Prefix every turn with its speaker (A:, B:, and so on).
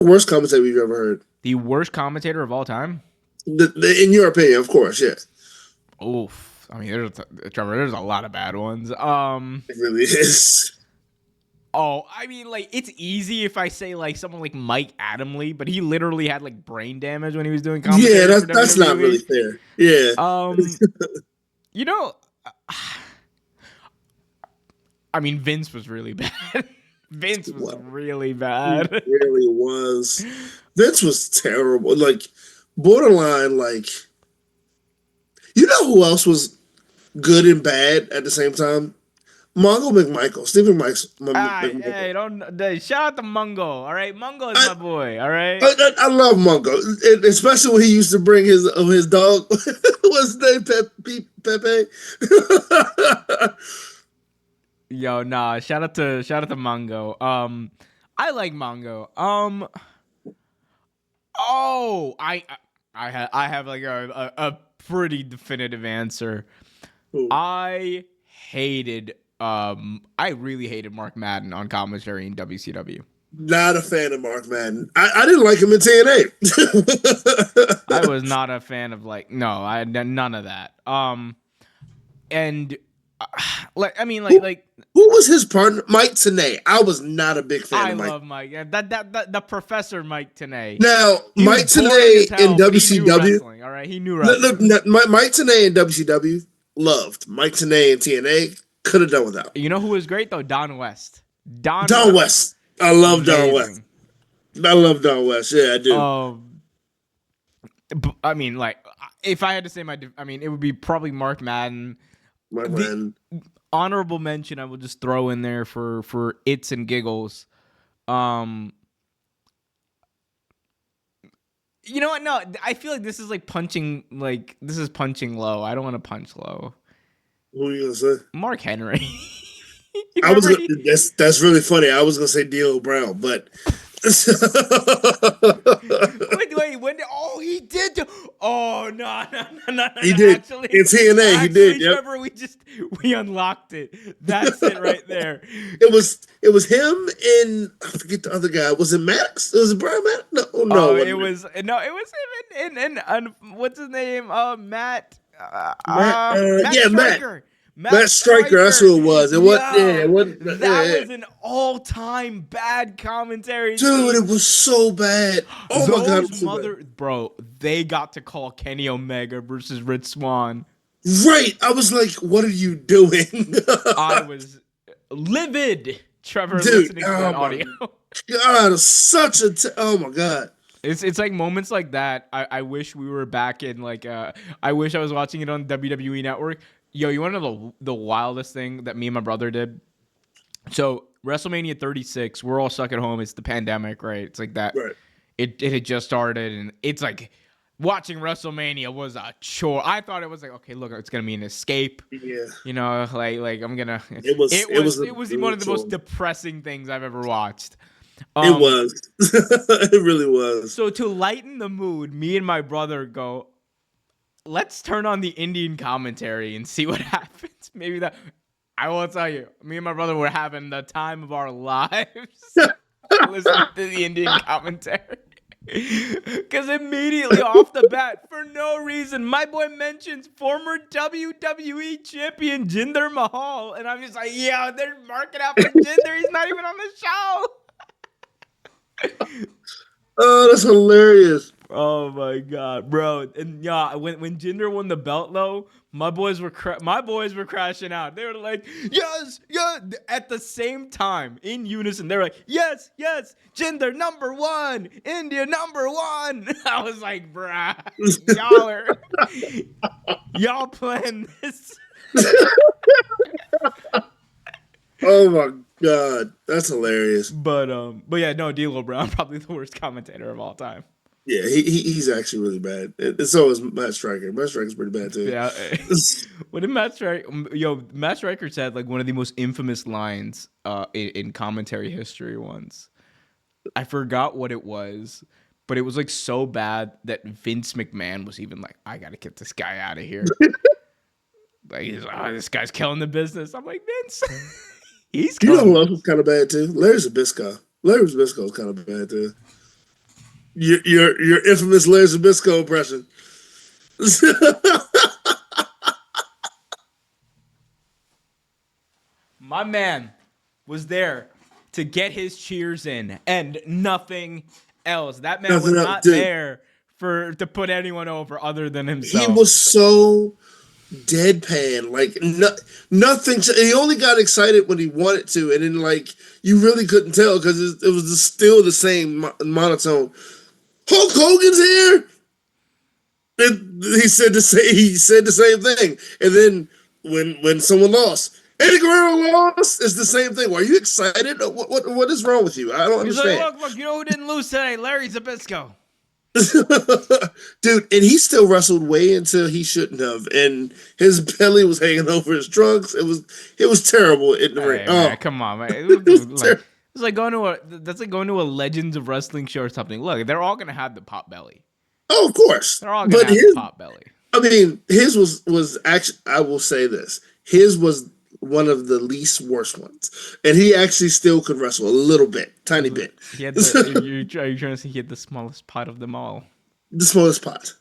A: Worst commentary you've ever heard.
B: The worst commentator of all time?
A: In your opinion, of course, yeah.
B: Oof. I mean, Trevor, there's a lot of bad ones.
A: It really is.
B: Oh, I mean, like, it's easy if I say, like, someone like Mike Adamle, but he literally had, like, brain damage when he was doing
A: Yeah,
B: commentary for
A: that's not really
B: WWE.
A: fair. Yeah.
B: Um, you know, I mean, Vince was really bad. Vince was really bad.
A: He really was. Vince was terrible. Like, borderline, like, you know who else was good and bad at the same time? Mongo McMichael. Stephen Mike's McMichael.
B: Hey, don't shout out to Mungo. All right, Mungo is
A: I,
B: my boy. All right.
A: I love Mongo, especially when he used to bring his dog. What's his name? Pepe.
B: Yo, nah. Shout out to Mongo. I like Mongo. Oh, I have like a pretty definitive answer. I really hated Mark Madden on commentary in WCW.
A: Not a fan of Mark Madden. I didn't like him in TNA.
B: I was not a fan of none of that. And like I mean like
A: who was his partner? Mike Tenay. I was not a big fan of Mike.
B: I love Mike. Yeah, that the Professor Mike Tenay.
A: Now Mike Tenay in WCW.
B: All right, he knew wrestling.
A: Look, Mike Tenay in WCW loved. Mike Tenay in TNA could have done without.
B: You know who was great though? Don West. Don
A: West. I love Don West. I love Don West. Yeah, I do.
B: I mean, like, if I had to say it would be probably Mark Madden. Honorable mention I will just throw in there for its and giggles. You know what? No, I feel like this is punching low. I don't want to punch low.
A: Who are you gonna say?
B: Mark Henry.
A: That's really funny. I was gonna say D'Lo Brown, but
B: wait, when did he did no.
A: He did. Actually, in TNA, he did. Yep.
B: Trevor, we unlocked it. That's it right there.
A: It was him and I forget the other guy. Was it Maddox? Was it Brian Maddox? No.
B: It was him and what's his name? Matt. Striker.
A: Matt Striker, that's who it was. That
B: was an all-time bad commentary.
A: Dude, it was so bad. Oh my god.
B: Bro, they got to call Kenny Omega versus Rich Swann.
A: Right. I was like, what are you doing?
B: I was livid, Trevor, listening to that audio.
A: God, oh my god.
B: It's like moments like that. I wish we were back in I wish I was watching it on WWE Network. Yo, you want to know the wildest thing that me and my brother did? So WrestleMania 36, we're all stuck at home. It's the pandemic, right? It's like that.
A: Right.
B: It had just started, and it's like watching WrestleMania was a chore. I thought it was like, okay, look, it's gonna be an escape.
A: Yeah.
B: You know, like I'm gonna.
A: It was
B: one of the most depressing things I've ever watched.
A: It was. It really was.
B: So to lighten the mood, me and my brother go, let's turn on the Indian commentary and see what happens. Maybe that. I will tell you, me and my brother were having the time of our lives listening to the Indian commentary. Because immediately off the bat, for no reason, my boy mentions former WWE champion Jinder Mahal. And I'm just like, yeah, they're marking out for Jinder. He's not even on the show.
A: Oh, that's hilarious.
B: Oh my god, bro! And yeah, when Jinder won the belt, though, my boys were crashing out. They were like, "Yes, yes!" At the same time, in unison, they were like, "Yes, yes, Jinder #1, India #1." I was like, "Bruh, y'all playing this?"
A: Oh my god, that's hilarious.
B: But yeah, no, D'Lo Brown, probably the worst commentator of all time.
A: Yeah, he's actually really bad. And so is Matt Striker. Matt Striker's pretty bad too.
B: Yeah. What did Matt Striker said like one of the most infamous lines in commentary history once. I forgot what it was, but it was like so bad that Vince McMahon was even like, I gotta get this guy out of here. Like he's like, this guy's killing the business. I'm like, Vince. He's
A: you know who else was kind of bad too? Larry Zbyszko. Larry Zbyszko was kind of bad too. Your infamous Larry Zbyszko impression.
B: My man was there to get his cheers in and nothing else. That man was
A: Nothing else,
B: not
A: dude.
B: there for to put anyone over other than
A: He
B: himself.
A: was so deadpan, like nothing. He only got excited when he wanted to, and then like you really couldn't tell because it was still the same monotone. Hulk Hogan's here. And he said the same thing, and then when someone lost, Eddie Guerrero lost, it's the same thing. Are you excited? What is wrong with you? I don't
B: He's like,
A: understand.
B: look, you know who didn't lose today? Larry Zbyszko.
A: Dude, and he still wrestled way until he shouldn't have, and his belly was hanging over his trunks. It was terrible in the ring.
B: Hey man,
A: Oh,
B: come on, man.
A: it was
B: Like
A: terrible.
B: it's like going to a that's like going to a Legends of Wrestling show or something. Look, they're all gonna have the pot belly.
A: Oh, of course,
B: They're all gonna
A: but
B: have the
A: his,
B: pot belly.
A: I mean, his was actually. I will say this: his was one of the least worst ones, and he actually still could wrestle a little bit, tiny bit.
B: He had the. Are you trying to say he had the smallest pot of them all?
A: The smallest pot.